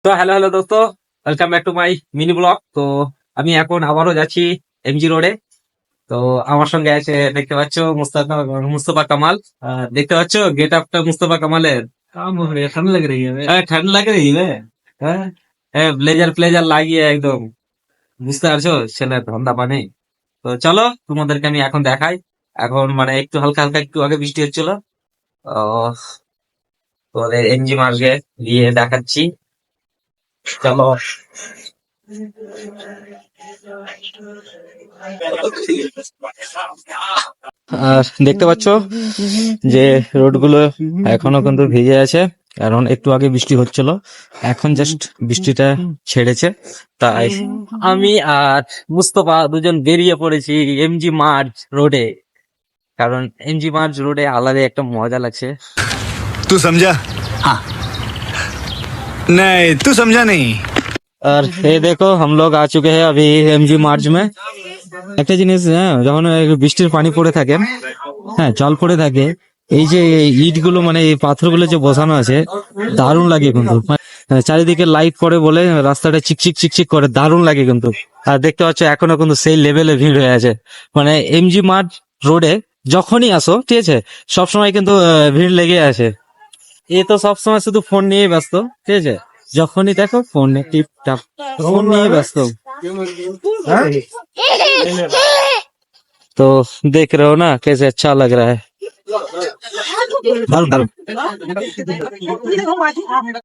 তো hello hello দোস্ত, welcome back to my mini blog. তো আমি এখন আবারও যাচ্ছি এমজি রোডে। তো আমার সঙ্গে আছে, দেখতে পাচ্ছ, মুস্তফা কামাল। দেখতে পাচ্ছ গেট আপটা মুস্তফা কামালের। काम हो रही है, ठंड लग रही है बे। ঠান্ডা লাগে রে হ্যাঁ হ্যাঁ, ব্লেজার প্লেজার লাগিয়ে একদম, বুঝতে পারছো ছেলের ধন্দা পানি। তো চলো তোমাদেরকে আমি এখন দেখাই। এখন মানে একটু হালকা হালকা একটু আগে বৃষ্টি হচ্ছিল। আহ, তোমাদের এমজি মার্গে গিয়ে দেখাচ্ছি, চলো। আর দেখতে পাচ্ছ যে রোড গুলো এখনো কিন্তু ভিজে আছে, কারণ একটু আগে বৃষ্টি হচ্ছিল, এখন জাস্ট বৃষ্টিটা ছেড়েছে। তাই আমি আর মুস্তফা দুজন বেরিয়ে পড়েছি এমজি মার্জ রোডে, কারণ এমজি মার্জ রোডে আলাদা একটা মজা লাগছে। तू समझा? हाँ। नहीं, तू समझा नहीं। আর এই দেখো हम लोग आ चुके हैं अभी एमजी मार्ज में। একটা জিনিস, হ্যাঁ, যখন বৃষ্টির পানি পড়ে থাকে, হ্যাঁ, জল পড়ে থাকে, এই যে ইট গুলো মানে এই পাথরগুলো যে বসানো আছে, দারুণ লাগে কিন্তু। চারিদিকে লাইট পড়ে বলে রাস্তাটা চিকচিক চিকচিক করে, দারুণ লাগে কিন্তু। আর দেখতে পাচ্ছ এখনো কিন্তু সেই লেভেলে ভিড় হয়ে আছে, মানে এমজি মার্ট রোডে যখনই আসো, ঠিক আছে, সবসময় কিন্তু ভিড় লেগে আছে। এ তো সবসময় শুধু ফোন নিয়ে ব্যস্ত, ঠিক আছে, যখনই দেখো ফোন টিপ টাপ, ফোন নিয়ে ব্যস্ত। तो देख रहे हो ना कैसे अच्छा लग रहा है। दारुण दारुण।